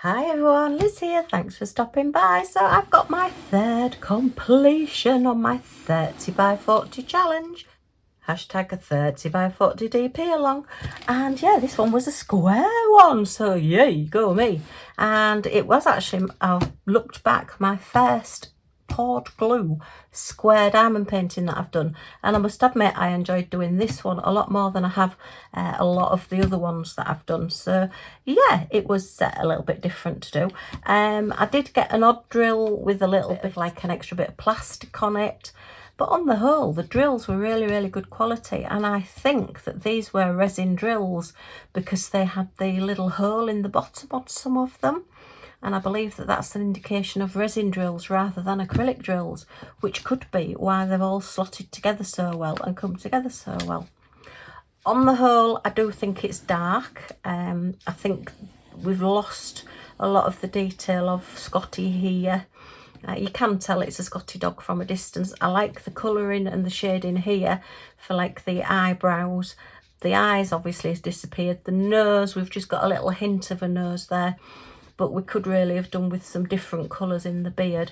Hi everyone, Liz here, thanks for stopping by. So I've got my third completion on my 30 by 40 challenge. Hashtag a 30 by 40 DP along. And yeah, this one was a square one, so yay, go me. And it was actually, I looked back, my first poured glue square diamond painting that I've done, and I must admit I enjoyed doing this one a lot more than I have a lot of the other ones that I've done. So yeah, it was a little bit different to do. I did get an odd drill with a little bit of like an extra bit of plastic on it, but on the whole the drills were really good quality, and I think that these were resin drills because they had the little hole in the bottom on some of them. And I believe that that's an indication of resin drills rather than acrylic drills, which could be why they've all slotted together so well and come together so well. On the whole, I do think it's dark. I think we've lost a lot of the detail of Scottie here. You can tell it's a Scottie dog from a distance. I like the colouring and the shading here for like the eyebrows. The eyes obviously has disappeared. The nose, we've just got a little hint of a nose there, but we could really have done with some different colours in the beard.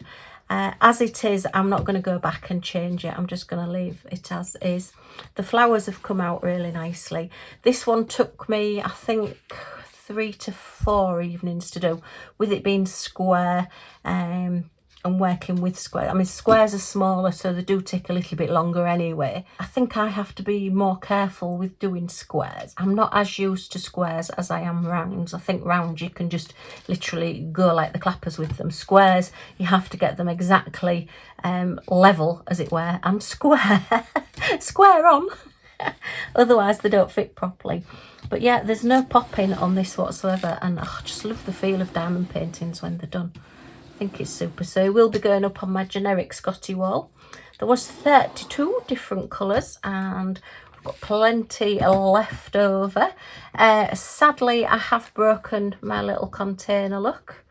As it is, I'm not going to go back and change it. I'm just going to leave it as is. The flowers have come out really nicely. This one took me, I think, 3 to 4 evenings to do, with it being square and working with square. I mean, squares are smaller, so they do take a little bit longer anyway. I think I have to be more careful with doing squares. I'm not as used to squares as I am rounds. I think rounds you can just literally go like the clappers with them. Squares, you have to get them exactly level, as it were, and square on. Otherwise they don't fit properly. But yeah, there's no popping on this whatsoever, and I just love the feel of diamond paintings when they're done. I think it's super. So it will be going up on my generic Scottie wall. There was 32 different colours, and I've got plenty left over. Sadly, I have broken my little container look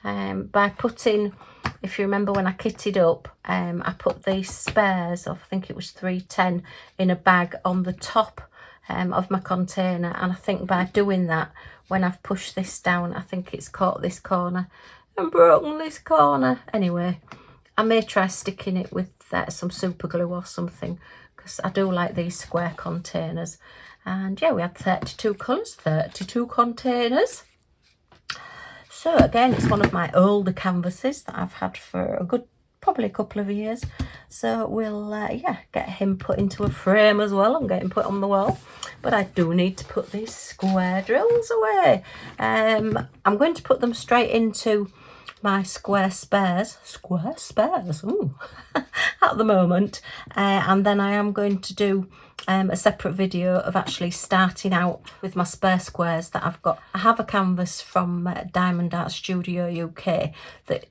by putting, if you remember when I kitted up, I put these spares of, I think it was 310, in a bag on the top of my container, and I think by doing that, when I've pushed this down, I think it's caught this corner and broken this corner. Anyway, I may try sticking it with some super glue or something, because I do like these square containers. And yeah, we had 32 colours, 32 containers. So again, it's one of my older canvases that I've had for a good, probably a couple of years. So we'll yeah, get him put into a frame as well and get him put on the wall. But I do need to put these square drills away. I'm going to put them straight into my square spares, ooh, at the moment, and then I am going to do a separate video of actually starting out with my spare squares that I've got. I have a canvas from Diamond Art Studio UK that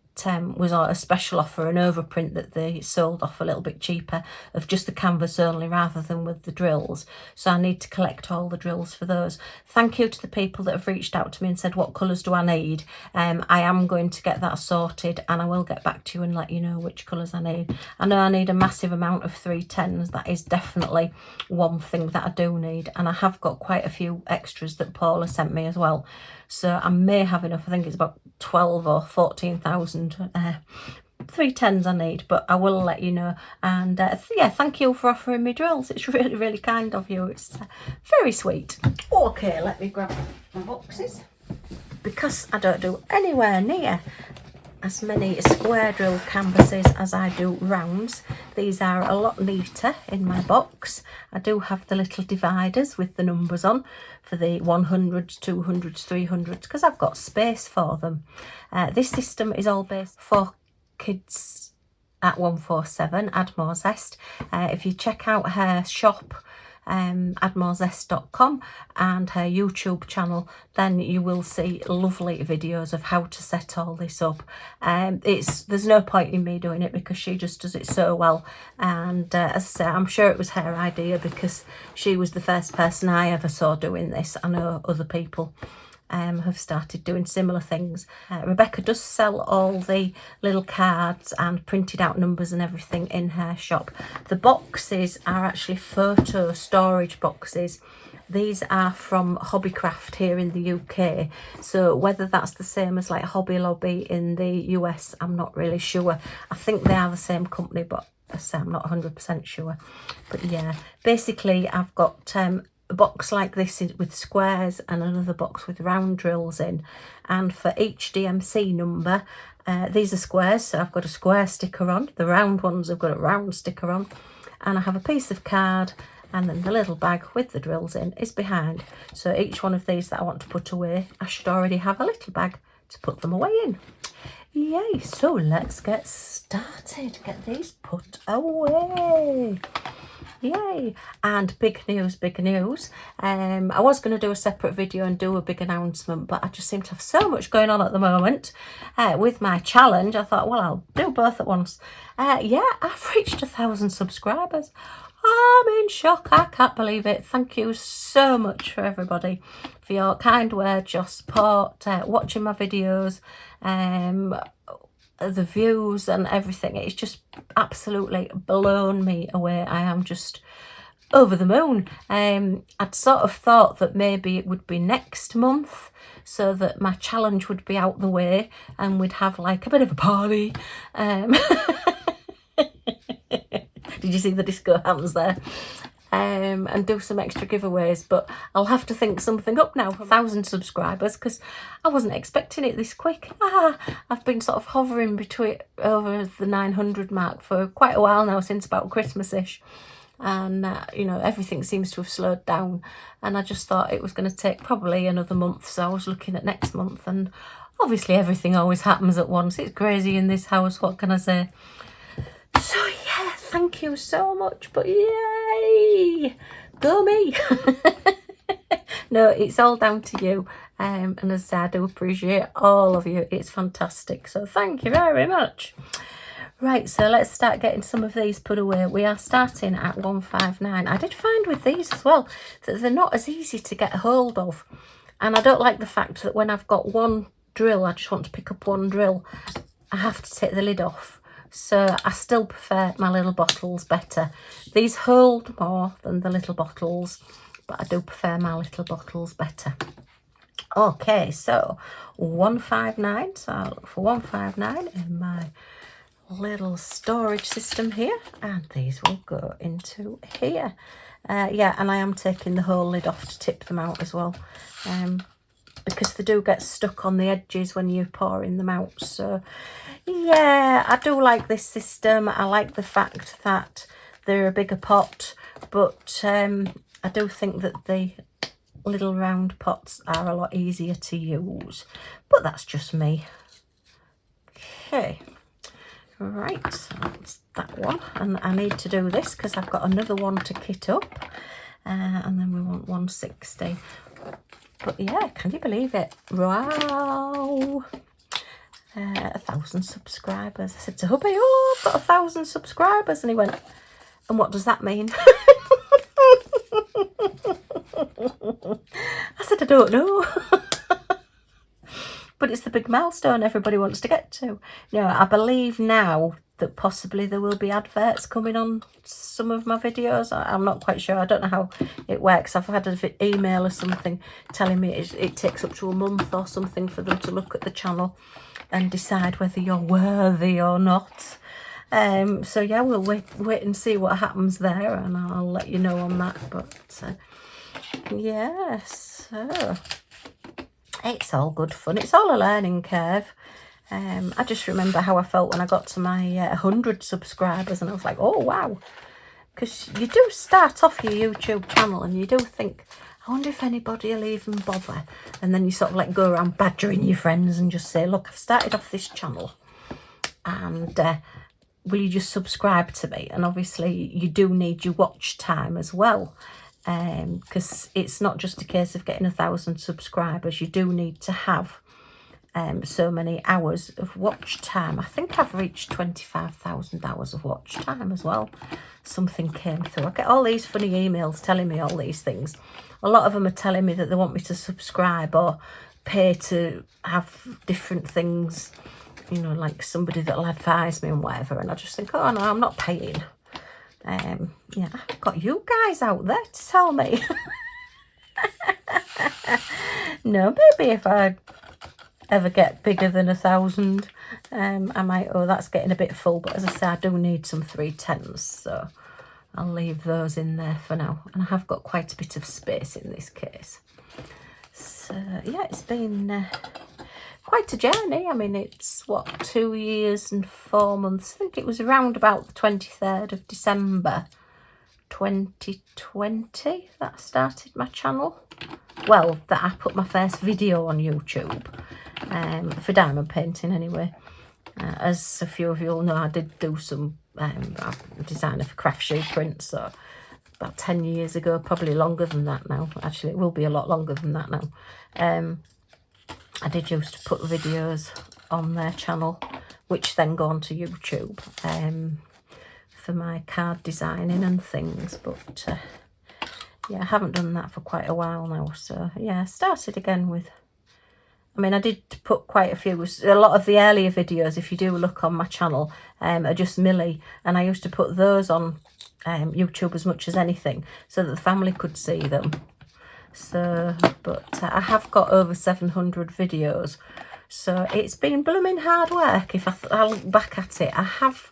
was a special offer, an overprint that they sold off a little bit cheaper, of just the canvas only rather than with the drills. So I need to collect all the drills for those. Thank you to the people that have reached out to me and said, what colours do I need? I am going to get that sorted, and I will get back to you and let you know which colours I need. I know I need a massive amount of 310s. That is definitely one thing that I do need, and I have got quite a few extras that Paula sent me as well. So I may have enough. I think it's about 12 or 14,000 310s I need, but I will let you know. And yeah, thank you for offering me drills. It's really kind of you. It's very sweet. Okay, let me grab my boxes, because I don't do anywhere near as many square drill canvases as I do rounds. These are a lot neater in my box. I do have the little dividers with the numbers on for the 100s, 200s, 300s, because I've got space for them. This system is all based for kids at 147, Add More Zest. If you check out her shop, addmorezest.com, and her YouTube channel, then you will see lovely videos of how to set all this up. There's no point in me doing it because she just does it so well, and as I say, I'm sure it was her idea because she was the first person I ever saw doing this. I know other people have started doing similar things. Rebecca does sell all the little cards and printed out numbers and everything in her shop. The boxes are actually photo storage boxes These are from Hobbycraft here in the UK. So whether that's the same as like Hobby Lobby in the US, I'm not really sure. I think they are the same company, but I'm not 100% sure. But yeah, basically I've got a box like this with squares and another box with round drills in. And for each DMC number, these are squares, so I've got a square sticker on. The round ones have got a round sticker on. And I have a piece of card, and then the little bag with the drills in is behind. So each one of these that I want to put away, I should already have a little bag to put them away in. Yay, so let's get started. Get these put away. Yay. And big news, big news. I was going to do a separate video and do a big announcement, but I just seem to have so much going on at the moment with my challenge. I thought, well, I'll do both at once. Yeah, I've reached 1,000 subscribers. I'm in shock. I can't believe it. Thank you so much for everybody, for your kind words, your support, watching my videos, the views and everything. It's just absolutely blown me away. I am just over the moon. I'd sort of thought that maybe it would be next month, so that my challenge would be out the way and we'd have like a bit of a party. Did you see the disco hands there? And do some extra giveaways, but I'll have to think something up now for 1,000 subscribers, because I wasn't expecting it this quick. I've been sort of hovering between over the 900 mark for quite a while now, since about Christmas-ish, and you know, everything seems to have slowed down, and I just thought it was going to take probably another month, so I was looking at next month, and obviously everything always happens at once. It's crazy in this house, what can I say? So yeah, thank you so much, but yay, go me. No, it's all down to you, and as I say, I do appreciate all of you. It's fantastic, so thank you very much. Right, so let's start getting some of these put away. We are starting at 159. I did find with these as well that they're not as easy to get hold of, and I don't like the fact that when I've got one drill, I just want to pick up one drill, I have to take the lid off. So I still prefer my little bottles better. These hold more than the little bottles, but I do prefer my little bottles better. Okay, so 159. So I'll look for 159 in my little storage system here, and these will go into here. Yeah, and I am taking the whole lid off to tip them out as well, because they do get stuck on the edges when you're pouring them out. So yeah, I do like this system. I like the fact that they're a bigger pot, but I do think that the little round pots are a lot easier to use, but that's just me. Okay, right, so that's that one, and I need to do this because I've got another one to kit up, and then we want 160. But yeah, can you believe it? Wow. 1,000 subscribers. I said to hubby, oh, I've got 1,000 subscribers. And he went, and what does that mean? I said, I don't know. But it's the big milestone everybody wants to get to. You know, I believe now that possibly there will be adverts coming on some of my videos. I'm not quite sure. I don't know how it works. I've had an email or something telling me it takes up to a month or something for them to look at the channel and decide whether you're worthy or not. So yeah, we'll wait and see what happens there, and I'll let you know on that. But yeah, so it's all good fun. It's all a learning curve. I just remember how I felt when I got to my 100 subscribers, and I was like, oh wow, because you do start off your YouTube channel and you do think, I wonder if anybody will even bother, and then you sort of like go around badgering your friends and just say, look, I've started off this channel, and will you just subscribe to me? And obviously you do need your watch time as well, because it's not just a case of getting 1,000 subscribers. You do need to have so many hours of watch time. I think I've reached 25,000 hours of watch time as well. Something came through. I get all these funny emails telling me all these things. A lot of them are telling me that they want me to subscribe or pay to have different things, you know, like somebody that'll advise me and whatever. And I just think, oh no, I'm not paying. Yeah, I've got you guys out there to tell me. No, maybe if I ever get bigger than 1,000, I might. Oh, that's getting a bit full, but as I say, I do need some 310s, so I'll leave those in there for now. And I have got quite a bit of space in this case. So yeah, it's been quite a journey. I mean, it's what, 2 years and 4 months. I think it was around about the 23rd of December 2020 that I started my channel. Well, that I put my first video on YouTube, for diamond painting anyway. As a few of you all know, I did do some, I'm a designer for craft shoe prints, so about 10 years ago, probably longer than that now. Actually, it will be a lot longer than that now. I did used to put videos on their channel, which then go onto YouTube, for my card designing and things, but yeah, I haven't done that for quite a while now. So yeah, I started again with, I mean, I did put quite a lot of the earlier videos, if you do look on my channel, are just Millie, and I used to put those on YouTube as much as anything, so that the family could see them. So, but I have got over 700 videos, so it's been blooming hard work. If I look back at it, I have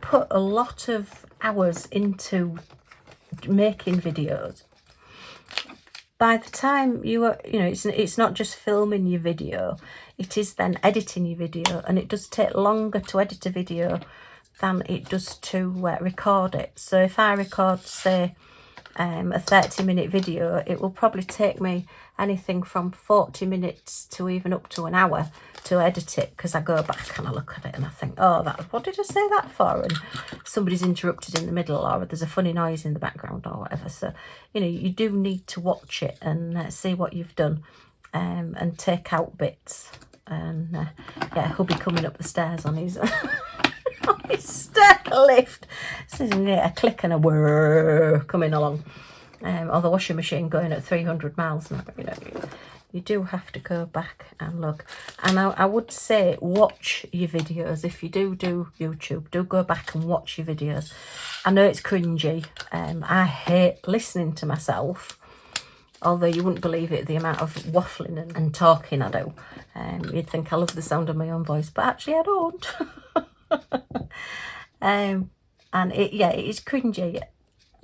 put a lot of hours into making videos. By the time you know, it's not just filming your video, it is then editing your video, and it does take longer to edit a video than it does to record it. So if I record, say, a 30-minute video, it will probably take me anything from 40 minutes to even up to an hour to edit it, because I go back and I look at it and I think, oh, what did I say that for? And somebody's interrupted in the middle, or there's a funny noise in the background or whatever. So, you know, you do need to watch it and see what you've done, and take out bits. And yeah, he'll be coming up the stairs on his on his stair lift. So a click and a whir coming along. Or the washing machine going at 300 miles now. You know, you do have to go back and look. And I would say watch your videos. If you do YouTube, do go back and watch your videos. I know it's cringy. I hate listening to myself. Although you wouldn't believe it, the amount of waffling and talking I do. You'd think I love the sound of my own voice, but actually I don't. And it is cringy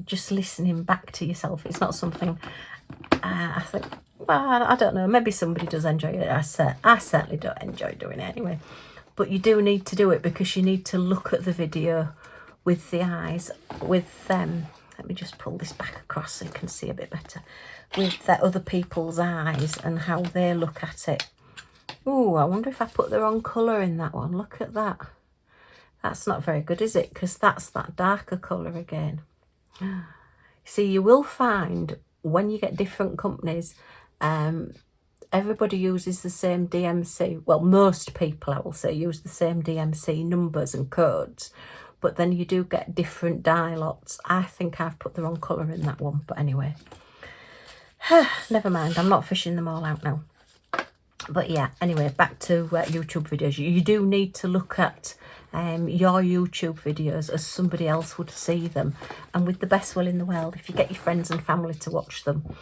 just listening back to yourself. It's not something I think, well, I don't know, maybe somebody does enjoy it. I certainly don't enjoy doing it anyway. But you do need to do it, because you need to look at the video with the eyes, with them. Let me just pull this back across so you can see a bit better. With other people's eyes and how they look at it. Oh, I wonder if I put the wrong colour in that one. Look at that. That's not very good, is it? Because that's that darker colour again. See, you will find when you get different companies, everybody uses the same DMC. Well, most people, I will say, use the same DMC numbers and codes. But then you do get different dye lots. I think I've put the wrong colour in that one. But anyway, never mind. I'm not fishing them all out now. But yeah, anyway, back to YouTube videos. You do need to look at your YouTube videos as somebody else would see them. And with the best will in the world, if you get your friends and family to watch them,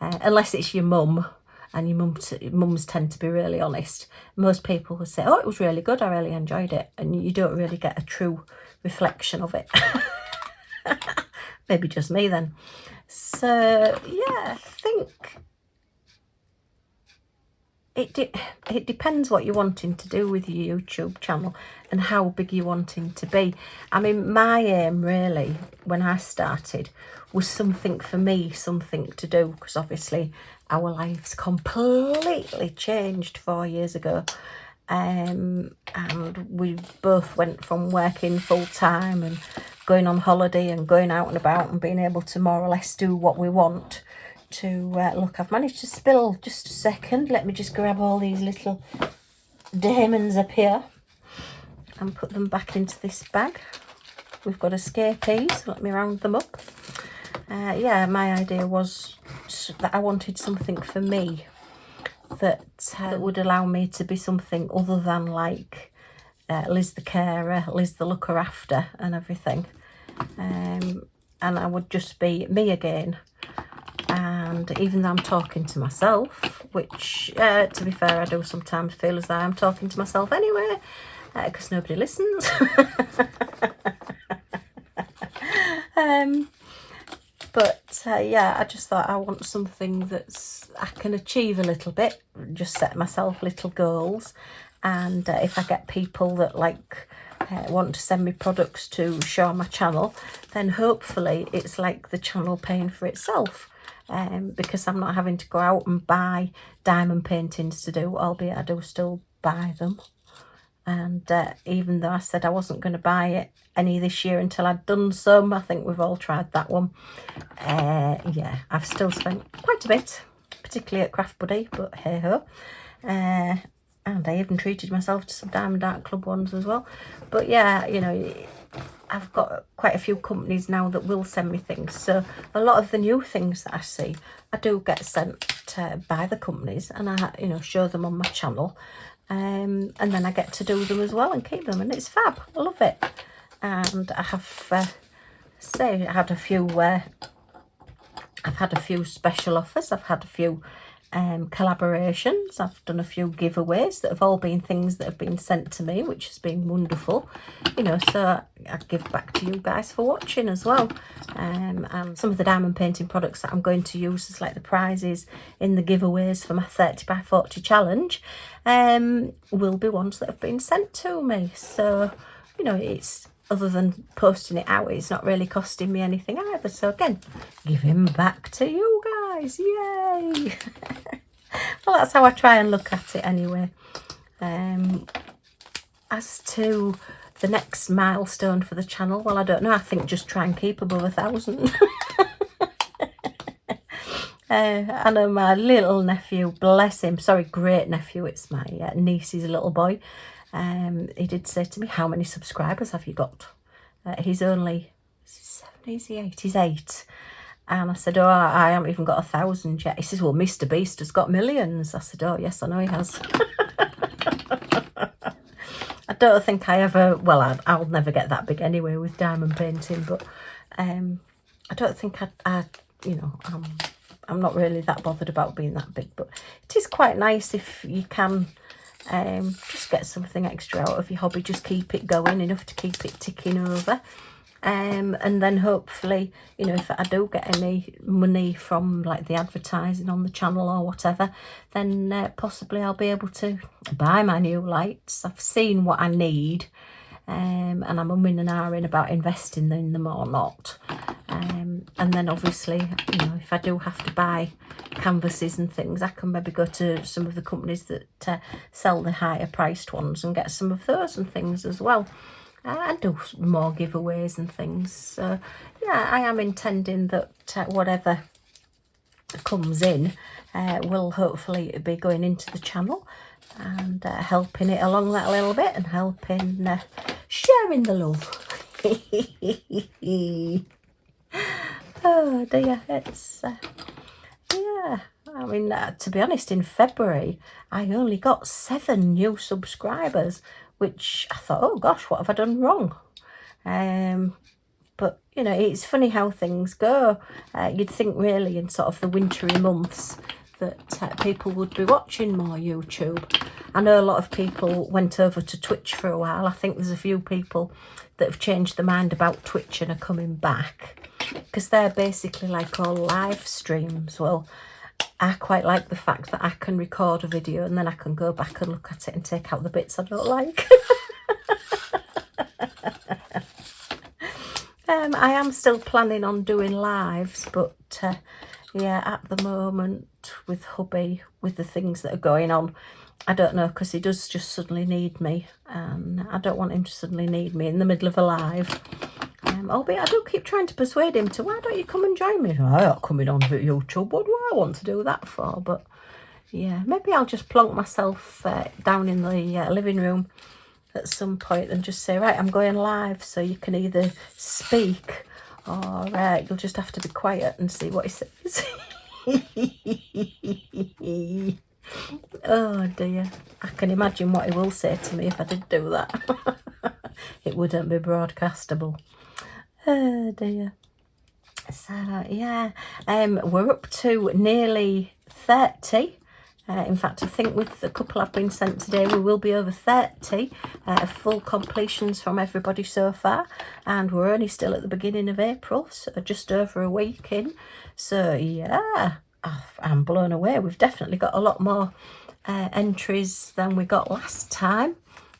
unless it's your mum, and your mums tend to be really honest, most people will say, oh, it was really good, I really enjoyed it. And you don't really get a true reflection of it. Maybe just me then. So yeah, I think it depends what you're wanting to do with your YouTube channel and how big you're wanting to be. I mean, my aim really when I started was something for me, something to do, because obviously our lives completely changed 4 years ago. And we both went from working full time and going on holiday and going out and about and being able to more or less do what we want to look, I've managed to spill just a second. Let me just grab all these little diamonds up here and put them back into this bag. We've got escapees, let me round them up. Yeah, my idea was that I wanted something for me that would allow me to be something other than like Liz the carer, Liz the looker after and everything. And I would just be me again. And And even though I'm talking to myself, which to be fair I do sometimes feel as though I'm talking to myself anyway, because nobody listens. But yeah, I just thought I want something that's I can achieve a little bit, just set myself little goals. And if I get people that want to send me products to show on my channel, then hopefully it's like the channel paying for itself, because I'm not having to go out and buy diamond paintings to do, albeit I do still buy them. And even though I said I wasn't going to buy any this year until I'd done some, I think we've all tried that one. Yeah, I've still spent quite a bit, particularly at Craft Buddy, but hey ho. And I even treated myself to some Diamond Art Club ones as well. But yeah, you know, I've got quite a few companies now that will send me things. So a lot of the new things that I see, I do get sent by the companies, and I, you know, show them on my channel. And then I get to do them as well and keep them, and it's fab. I love it. And I have I had a few I've had a few special offers, I've had a few collaborations, I've done a few giveaways that have all been things that have been sent to me, which has been wonderful, you know. So I give back to you guys for watching as well. And some of the diamond painting products that I'm going to use as like the prizes in the giveaways for my 30 by 40 challenge will be ones that have been sent to me. So, you know, it's, other than posting it out, it's not really costing me anything either. So again, giving back to you guys, yay. Well, that's how I try and look at it anyway. As to the next milestone for the channel, well, I don't know. I think just try and keep above 1,000. I know my little nephew, bless him, sorry, great nephew, it's my niece's little boy. He did say to me, how many subscribers have you got? He's only 7, is he 8? He's 8. And I said, oh, I haven't even got 1,000 yet. He says, well, Mr. Beast has got millions. I said, oh, yes, I know he has. I don't think I ever, well, I'll never get that big anyway with diamond painting, but I don't think I you know, I'm not really that bothered about being that big, but it is quite nice if you can just get something extra out of your hobby, just keep it going, enough to keep it ticking over. And then hopefully, you know, if I do get any money from like the advertising on the channel or whatever, then possibly I'll be able to buy my new lights. I've seen what I need, and I'm umming and ahhing about investing in them or not. And then obviously, you know, if I do have to buy canvases and things, I can maybe go to some of the companies that sell the higher priced ones and get some of those and things as well. And do more giveaways and things. So yeah, I am intending that whatever comes in will hopefully be going into the channel and helping it along that little bit, and helping sharing the love. Oh dear, it's yeah, I mean, to be honest, in February I only got 7 new subscribers, which I thought, oh gosh, what have I done wrong? But you know, it's funny how things go. You'd think really in sort of the wintry months that people would be watching more YouTube. I know a lot of people went over to Twitch for a while. I think there's a few people that have changed their mind about Twitch and are coming back, because they're basically like all live streams. Well, I quite like the fact that I can record a video and then I can go back and look at it and take out the bits I don't like. I am still planning on doing lives, but yeah, at the moment with hubby, with the things that are going on, I don't know, because he does just suddenly need me, and I don't want him to suddenly need me in the middle of a live. Albeit I do keep trying to persuade him to, why don't you come and join me? I'm not coming on YouTube, what do I want to do that for? But yeah, maybe I'll just plonk myself down in the living room at some point and just say, right, I'm going live, so you can either speak or you'll just have to be quiet and see what he says. Oh dear, I can imagine what he will say to me if I did do that. It wouldn't be broadcastable. Oh dear. So yeah, we're up to nearly 30. In fact, I think with the couple I've been sent today, we will be over 30 full completions from everybody so far. And we're only still at the beginning of April, so just over a week in. So yeah, I'm blown away. We've definitely got a lot more entries than we got last time.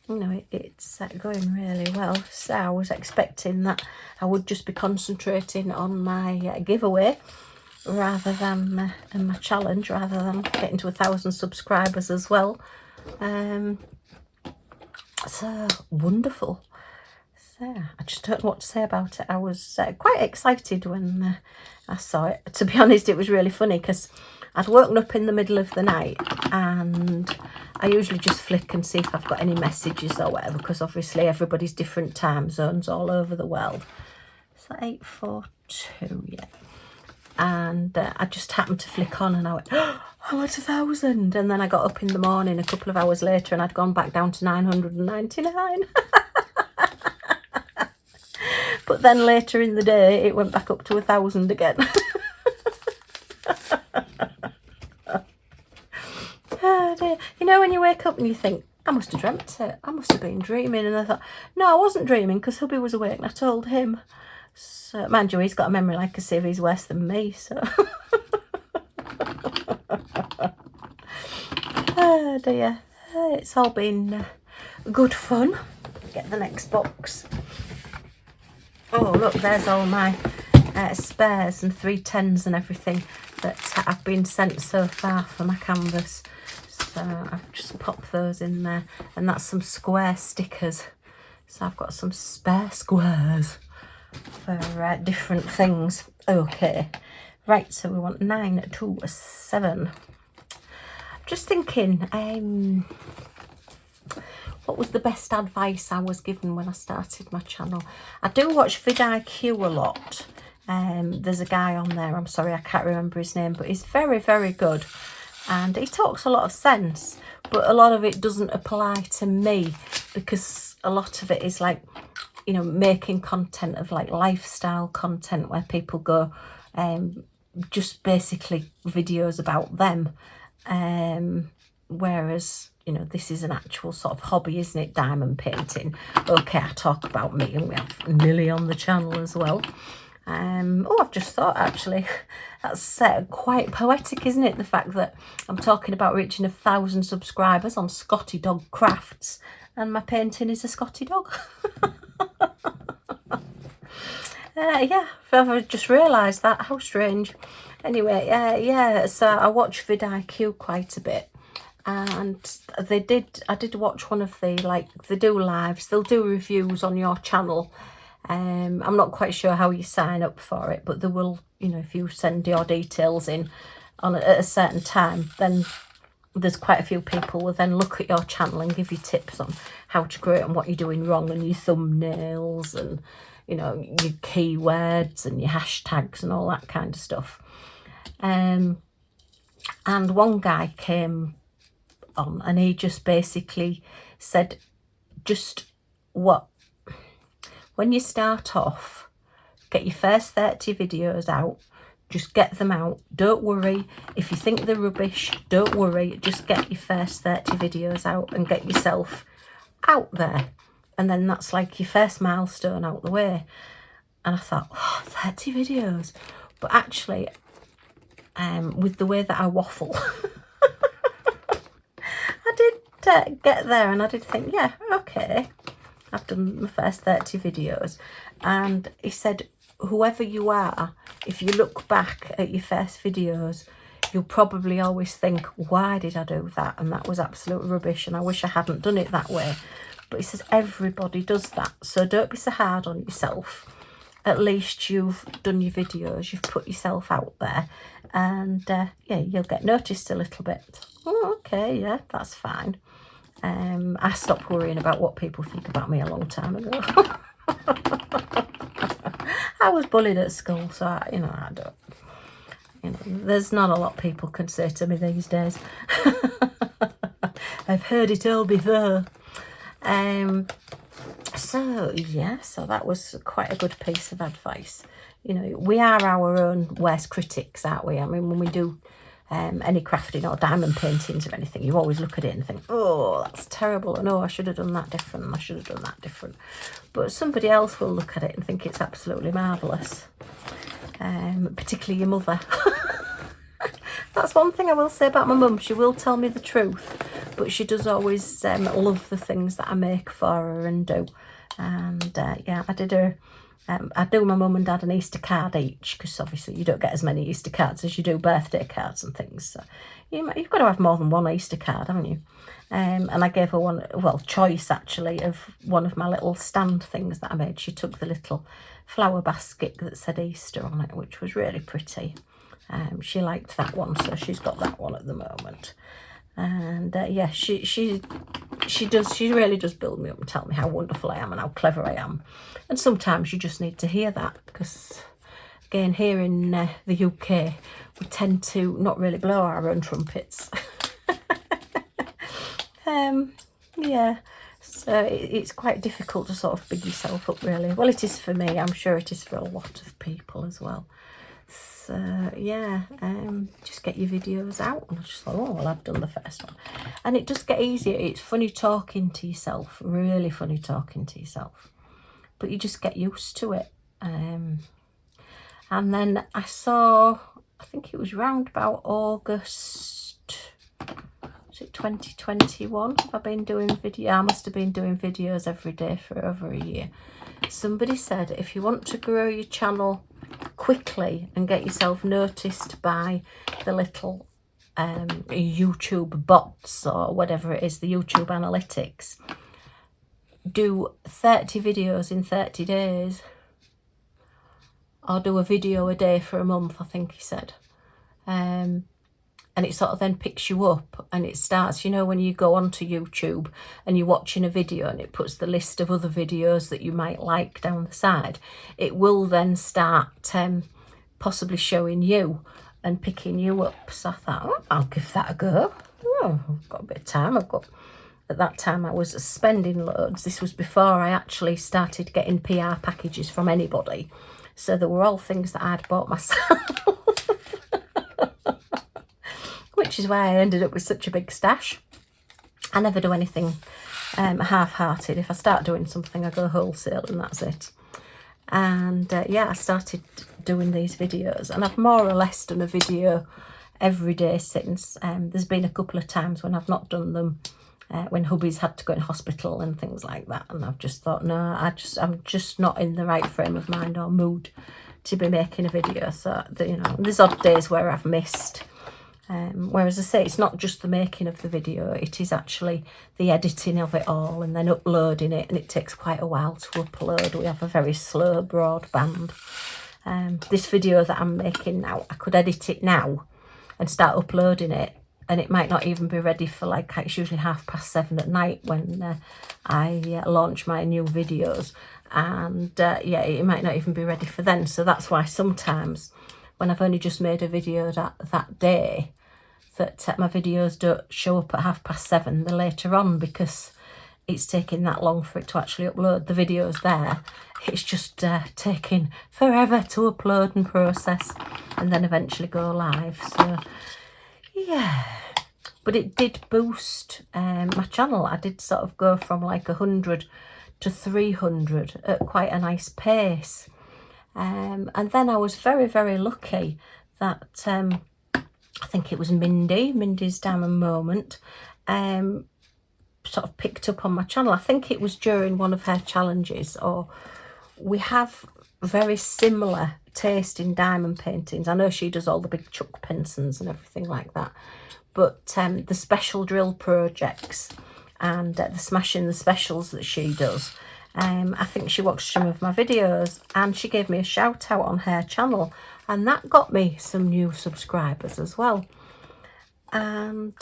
You know, it's going really well. So I was expecting that I would just be concentrating on my giveaway rather than my challenge, rather than getting to 1,000 subscribers as well. So wonderful. So I just don't know what to say about it. I was quite excited when I saw it. To be honest, it was really funny because I'd woken up in the middle of the night, and I usually just flick and see if I've got any messages or whatever, because obviously everybody's different time zones all over the world. So 8:42, yeah. And I just happened to flick on and I went, oh, I'm at 1,000. And then I got up in the morning a couple of hours later and I'd gone back down to 999. But then later in the day, it went back up to 1,000 again. Oh dear. You know, when you wake up and you think, I must have dreamt it. I must have been dreaming. And I thought, no, I wasn't dreaming, because hubby was awake and I told him. So, mind you, he's got a memory like a sieve. He's worse than me, so. Oh dear. It's all been good fun. Get the next box. Oh, look, there's all my spares and 310s and everything that have been sent so far for my canvas. So I've just popped those in there. And that's some square stickers. So I've got some spare squares for different things. Okay. Right, so we want 9 to 7. I'm just thinking, what was the best advice I was given when I started my channel? I do watch vidIQ a lot. There's a guy on there, I'm sorry, I can't remember his name, but he's very, very good. And he talks a lot of sense, but a lot of it doesn't apply to me, because a lot of it is like, you know, making content of like lifestyle content where people go, just basically videos about them. Whereas, you know, this is an actual sort of hobby, isn't it? Diamond painting. Okay, I talk about me, and we have Millie on the channel as well. Oh, I've just thought, actually, that's quite poetic, isn't it? The fact that I'm talking about reaching 1,000 subscribers on Scottie Dog Crafts, and my painting is a Scottie dog. Yeah, I've just realised that. How strange. Anyway, yeah, so I watch vidIQ quite a bit. And I did watch one of the, like, they do lives, they'll do reviews on your channel. I'm not quite sure how you sign up for it, but they will, you know, if you send your details in on at a certain time, then there's quite a few people will then look at your channel and give you tips on how to grow it and what you're doing wrong, and your thumbnails and, you know, your keywords and your hashtags and all that kind of stuff. And one guy came on and he just basically said, just when you start off, get your first 30 videos out, just get them out. Don't worry if you think they're rubbish, don't worry, just get your first 30 videos out and get yourself out there. And then that's like your first milestone out the way. And I thought, oh, 30 videos. But actually, with the way that I waffle, I did get there, and I did think, yeah, okay, I've done my first 30 videos. And he said, whoever you are, if you look back at your first videos, you'll probably always think, why did I do that? And that was absolute rubbish, and I wish I hadn't done it that way. But he says everybody does that, so don't be so hard on yourself. At least you've done your videos, you've put yourself out there, and yeah, you'll get noticed a little bit. Oh, okay, yeah, that's fine. I stopped worrying about what people think about me a long time ago. I was bullied at school, so I don't. You know, there's not a lot people can say to me these days. I've heard it all before. So yeah, so that was quite a good piece of advice. you know, we are our own worst critics, aren't we? I mean, when we do any crafting or diamond paintings or anything, you always look at it and think, oh, that's terrible, and oh, I should have done that different, and I should have done that different. But somebody else will look at it and think it's absolutely marvellous, particularly your mother. That's one thing I will say about my mum. She will tell me the truth, but she does always love the things that I make for her and do. And yeah, I did her. I do my mum and dad an Easter card each, because obviously you don't get as many Easter cards as you do birthday cards and things. So you've got to have more than one Easter card, haven't you? And I gave her one, well, choice actually, of one of my little stand things that I made. She took the little flower basket that said Easter on it, which was really pretty. She liked that one, so she's got that one at the moment. And yeah, she really does build me up and tell me how wonderful I am and how clever I am. And sometimes you just need to hear that, because again, here in the UK, we tend to not really blow our own trumpets. Yeah, so it's quite difficult to sort of big yourself up, really. Well, it is for me. I'm sure it is for a lot of people as well. So yeah, just get your videos out. And I just thought, oh, well, I've done the first one. And it does get easier. It's funny talking to yourself, really funny talking to yourself. But you just get used to it. And then I saw, I think it was round about August, was it 2021? I've been doing video. I must have been doing videos every day for over a year. Somebody said, if you want to grow your channel quickly and get yourself noticed by the little YouTube bots or whatever it is, the YouTube analytics, do 30 videos in 30 days, or do a video a day for a month, I think he said. And it sort of then picks you up, and it starts, you know, when you go onto YouTube and you're watching a video and it puts the list of other videos that you might like down the side, it will then start possibly showing you and picking you up. So I thought, oh, I'll give that a go. Oh, I've got a bit of time. At that time I was spending loads. This was before I actually started getting PR packages from anybody. So they were all things that I'd bought myself. Which is why I ended up with such a big stash. I never do anything half-hearted. If I start doing something, I go wholesale and that's it. And yeah, I started doing these videos, and I've more or less done a video every day since. There's been a couple of times when I've not done them, when hubby's had to go in hospital and things like that, and I've just thought, no, I'm just not in the right frame of mind or mood to be making a video. So you know, there's odd days where I've missed. Whereas I say, it's not just the making of the video, it is actually the editing of it all and then uploading it, and it takes quite a while to upload. We have a very slow broadband. This video that I'm making now, I could edit it now and start uploading it, and it might not even be ready for, like, it's usually 7:30 at night when I launch my new videos, and yeah, it might not even be ready for then. So that's why sometimes when I've only just made a video that day, that my videos don't show up at 7:30, they're later on, because it's taking that long for it to actually upload. The video's there, it's just taking forever to upload and process and then eventually go live. So yeah, but it did boost my channel. I did sort of go from like 100 to 300 at quite a nice pace. And then I was very, very lucky that I think it was Mindy's Diamond Moment, sort of picked up on my channel. I think it was during one of her challenges, or we have very similar taste in diamond paintings. I know she does all the big chuck pensons and everything like that, but the special drill projects and the smashing the specials that she does, I think she watched some of my videos and she gave me a shout out on her channel, and that got me some new subscribers as well. And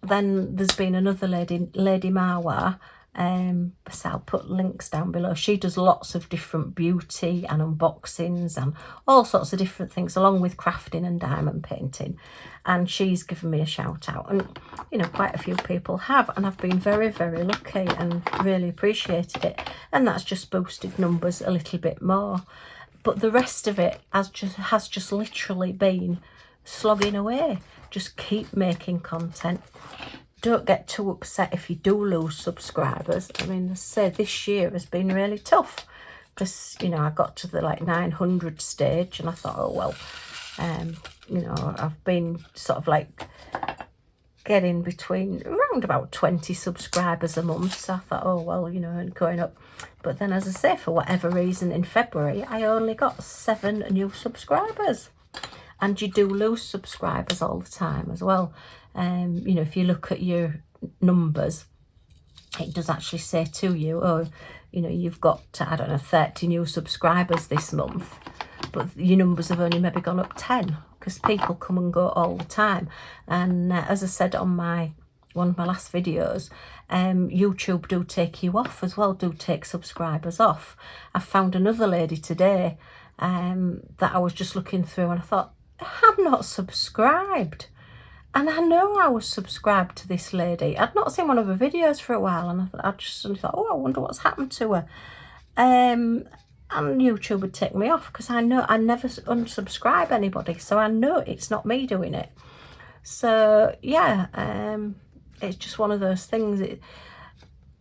then there's been another lady, Lady Marwa, so I'll put links down below. She does lots of different beauty and unboxings and all sorts of different things, along with crafting and diamond painting, and she's given me a shout out, and you know, quite a few people have, and I've been very, very lucky and really appreciated it, and that's just boosted numbers a little bit more. but the rest of it has just literally been slogging away. Just keep making content. Don't get too upset if you do lose subscribers. I mean, I say this year has been really tough because, you know, I got to the like 900 stage and I thought, oh well, you know, I've been sort of like getting between around about 20 subscribers a month, so I thought, oh well, you know, and going up. But then, as I say, for whatever reason in February I only got 7 new subscribers. And you do lose subscribers all the time as well. You know, if you look at your numbers, it does actually say to you, oh, you know, you've got, I don't know, 30 new subscribers this month, but your numbers have only maybe gone up 10 because people come and go all the time. And as I said on one of my last videos, YouTube do take you off as well, do take subscribers off. I found another lady today that I was just looking through and I thought, I'm not subscribed. And I know I was subscribed to this lady. I'd not seen one of her videos for a while, and I just thought, oh, I wonder what's happened to her. And YouTube would take me off because I know I never unsubscribe anybody, so I know it's not me doing it. So yeah, it's just one of those things.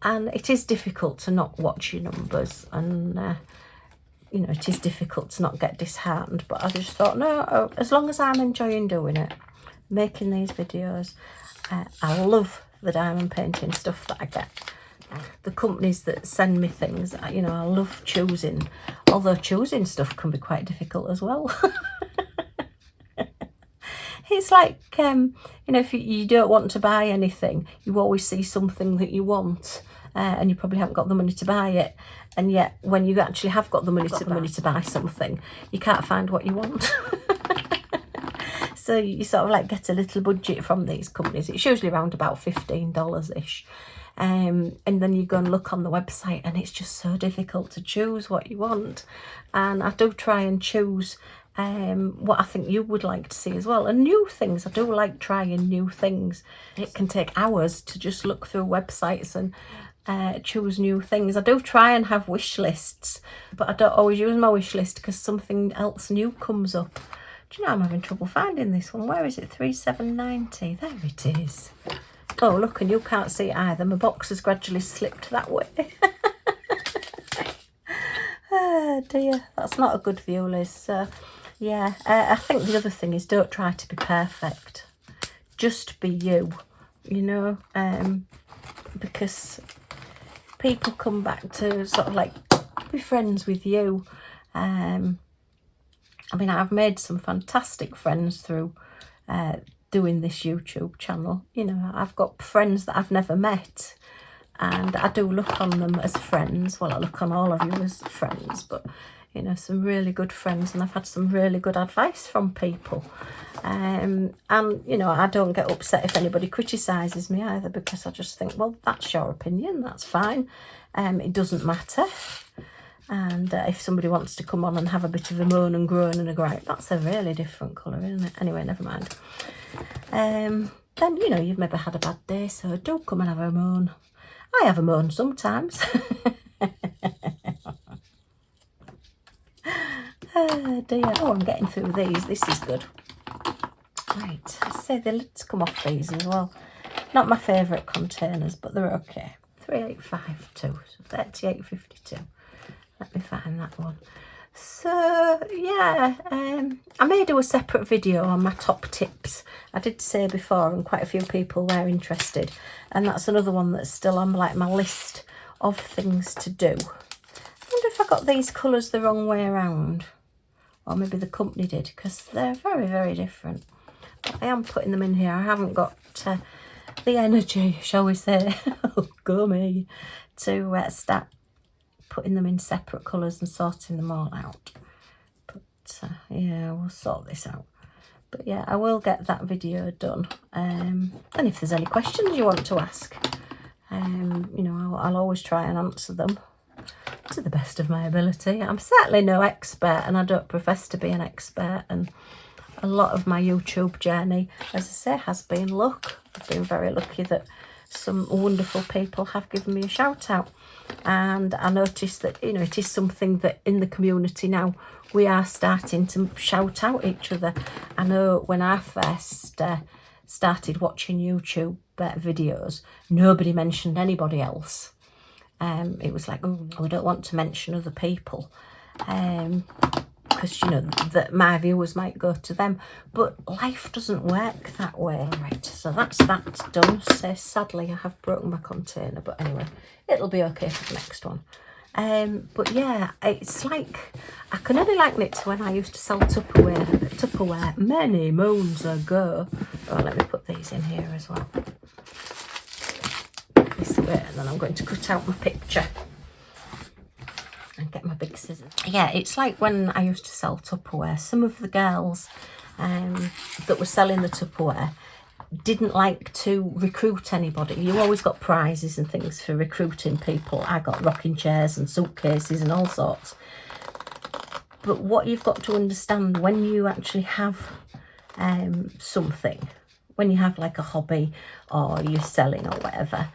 And it is difficult to not watch your numbers, and you know, it is difficult to not get disheartened. But I just thought, no, as long as I'm enjoying doing it, making these videos, I love the diamond painting stuff that I get. The companies that send me things, you know, I love choosing, although choosing stuff can be quite difficult as well. It's like, you know, if you don't want to buy anything, you always see something that you want, and you probably haven't got the money to buy it. And yet, when you actually have got the money to buy something, you can't find what you want. So you sort of like get a little budget from these companies. It's usually around about $15-ish. And then you go and look on the website and it's just so difficult to choose what you want. And I do try and choose what I think you would like to see as well. And new things, I do like trying new things. It can take hours to just look through websites and choose new things. I do try and have wish lists, but I don't always use my wish list because something else new comes up. Do you know, I'm having trouble finding this one. Where is it? 3790. There it is. Oh, look, and you can't see it either. My box has gradually slipped that way. Oh dear, that's not a good view, Liz. So yeah, I think the other thing is don't try to be perfect. Just be you, you know, because people come back to sort of like be friends with you. I mean, I've made some fantastic friends through doing this YouTube channel. You know, I've got friends that I've never met, and I do look on them as friends. Well, I look on all of you as friends, but, you know, some really good friends, and I've had some really good advice from people. And, you know, I don't get upset if anybody criticises me either, because I just think, well, that's your opinion, that's fine. It doesn't matter. And if somebody wants to come on and have a bit of a moan and groan and a gripe, that's a really different colour, isn't it? Anyway, never mind. Then, you know, you've maybe had a bad day, so do come and have a moan. I have a moan sometimes. Oh dear. Oh, I'm getting through these. This is good. Right, I say the lids come off these as well. Not my favourite containers, but they're okay. 3852, so 3852. Let me find that one. So yeah, I may do a separate video on my top tips. I did say before, and quite a few people were interested, and that's another one that's still on like my list of things to do. I wonder if I got these colours the wrong way around, or maybe the company did, because they're very, very different. But I am putting them in here. I haven't got the energy, shall we say, oh go me, to start putting them in separate colours and sorting them all out. But yeah, we'll sort this out. But yeah, I will get that video done. And if there's any questions you want to ask, you know, I'll always try and answer them to the best of my ability. I'm certainly no expert, and I don't profess to be an expert, and a lot of my YouTube journey, as I say, has been luck. I've been very lucky that some wonderful people have given me a shout out, and I noticed that, you know, it is something that in the community now we are starting to shout out each other. I know when I first started watching YouTube videos, nobody mentioned anybody else. It was like, oh, we don't want to mention other people, because, you know, that my viewers might go to them. But life doesn't work that way. Right, so that's done. So sadly, I have broken my container, but anyway, it'll be okay for the next one. But yeah, it's like, I can only liken it to when I used to sell Tupperware many moons ago. Oh, let me put these in here as well. This way, and then I'm going to cut out my picture and get my big scissors. Yeah, it's like when I used to sell Tupperware. Some of the girls that were selling the Tupperware didn't like to recruit anybody. You always got prizes and things for recruiting people. I got rocking chairs and suitcases and all sorts. But what you've got to understand, when you actually have something, when you have like a hobby or you're selling or whatever,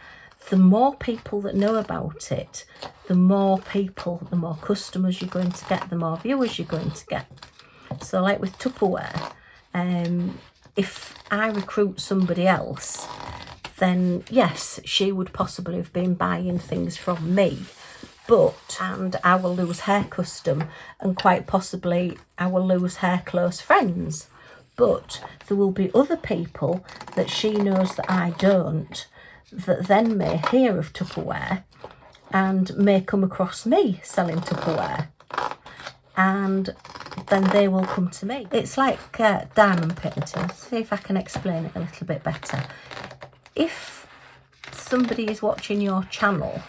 the more people that know about it, the more people, the more customers you're going to get, the more viewers you're going to get. So like with Tupperware, if I recruit somebody else, then yes, she would possibly have been buying things from me, and I will lose her custom, and quite possibly I will lose her close friends. But there will be other people that she knows that I don't, that then may hear of Tupperware and may come across me selling Tupperware, and then they will come to me. It's like diamond painting. See if I can explain it a little bit better. If somebody is watching your channel,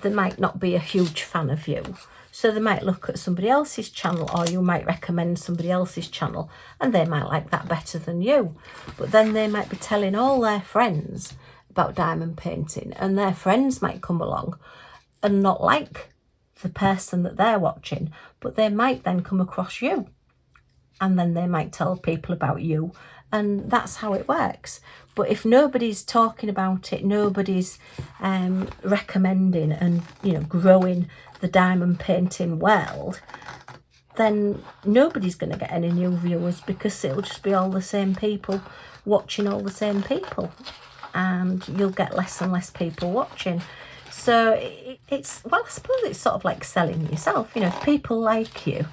they might not be a huge fan of you, so they might look at somebody else's channel, or you might recommend somebody else's channel, and they might like that better than you. But then they might be telling all their friends about diamond painting, and their friends might come along and not like the person that they're watching, but they might then come across you, and then they might tell people about you, and that's how it works. But if nobody's talking about it, nobody's recommending and, you know, growing the diamond painting world, then nobody's going to get any new viewers, because it'll just be all the same people watching all the same people, and you'll get less and less people watching. So it's, well, I suppose it's sort of like selling yourself. You know, if people like you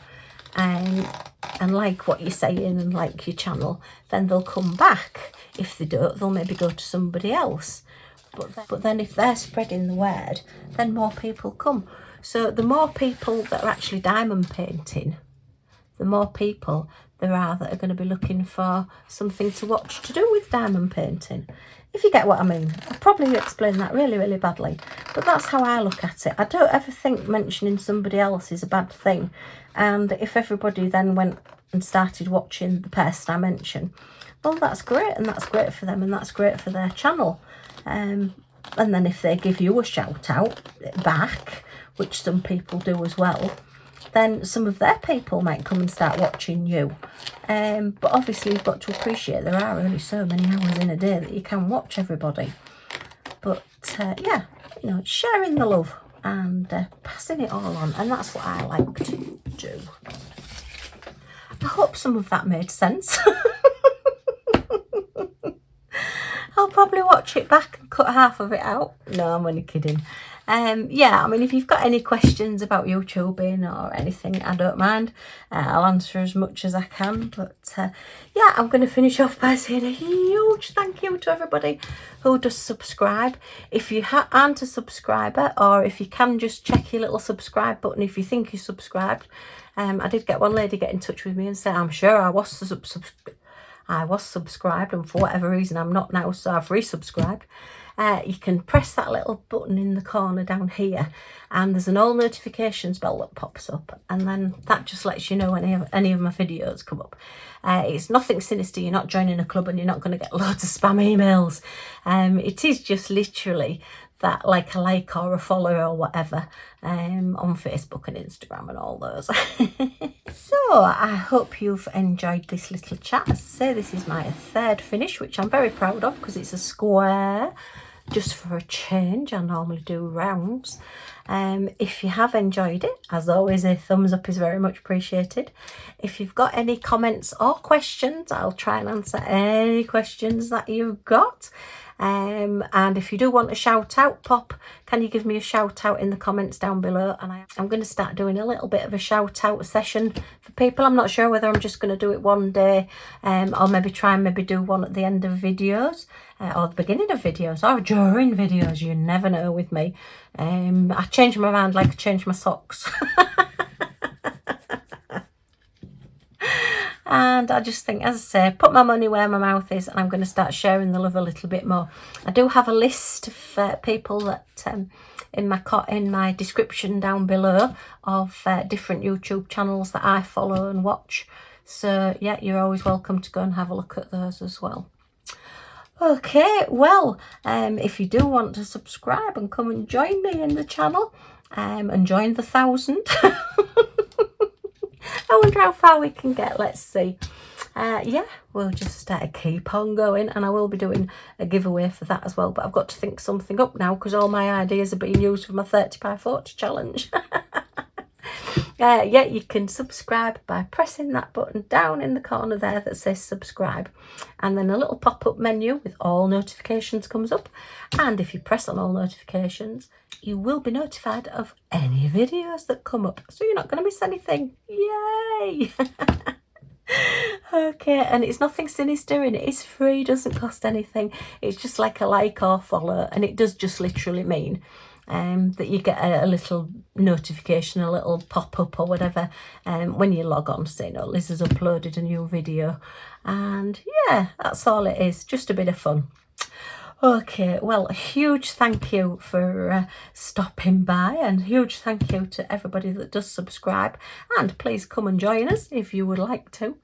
and like what you're saying and like your channel, then they'll come back. If they don't, they'll maybe go to somebody else. But then if they're spreading the word, then more people come. So the more people that are actually diamond painting, the more people there are that are going to be looking for something to watch to do with diamond painting. If you get what I mean. I probably explained that really, really badly, but that's how I look at it. I don't ever think mentioning somebody else is a bad thing. And if everybody then went and started watching the person I mention, well, that's great, and that's great for them, and that's great for their channel. And then if they give you a shout out back, which some people do as well, then some of their people might come and start watching you. But obviously you've got to appreciate there are only so many hours in a day that you can watch everybody. But yeah, you know, sharing the love and passing it all on, and that's what I like to do. I hope some of that made sense. I'll probably watch it back and cut half of it out. No, I'm only kidding. Yeah, I mean, if you've got any questions about YouTubing or anything, I don't mind. I'll answer as much as I can. But yeah, I'm going to finish off by saying a huge thank you to everybody who does subscribe. If you aren't a subscriber, or if you can just check your little subscribe button if you think you're subscribed. I did get one lady get in touch with me and say, I'm sure I was subscribed, and for whatever reason I'm not now, so I've resubscribed. You can press that little button in the corner down here, and there's an all notifications bell that pops up, and then that just lets you know when any of my videos come up. It's nothing sinister. You're not joining a club, and you're not going to get loads of spam emails. It is just literally that, like a like or a follow or whatever, on Facebook and Instagram and all those. So I hope you've enjoyed this little chat. As I say, this is my third finish, which I'm very proud of because it's a square. just for a change. I normally do rounds. If you have enjoyed it, as always, a thumbs up is very much appreciated. If you've got any comments or questions, I'll try and answer any questions that you've got. And if you do want a shout out, pop, can you give me a shout out in the comments down below? And I'm going to start doing a little bit of a shout out session for people. I'm not sure whether I'm just going to do it one day, or maybe try and maybe do one at the end of videos, or the beginning of videos, or during videos. You never know with me. I change my mind like I change my socks. And I just think, as I say, put my money where my mouth is, and I'm going to start sharing the love a little bit more. I do have a list of people that in my description down below of different YouTube channels that I follow and watch. So yeah, you're always welcome to go and have a look at those as well. Okay, well, if you do want to subscribe and come and join me in the channel, and join the 1,000. I wonder how far we can get. Let's see. Yeah, we'll just keep on going, and I will be doing a giveaway for that as well. But I've got to think something up now because all my ideas are being used for my 30 by 40 challenge. Yeah, you can subscribe by pressing that button down in the corner there that says subscribe, and then a little pop-up menu with all notifications comes up, and if you press on all notifications, you will be notified of any videos that come up, so you're not going to miss anything. Yay! Okay, and it's nothing sinister, and it is free, doesn't cost anything. It's just like a like or follow, and it does just literally mean that you get a little notification, a little pop-up or whatever, when you log on, saying, oh, Liz has uploaded a new video. And yeah, that's all it is, just a bit of fun. Okay, well, a huge thank you for stopping by, and huge thank you to everybody that does subscribe, and please come and join us if you would like to.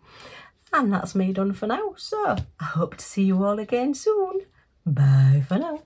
And that's me done for now, so I hope to see you all again soon. Bye for now.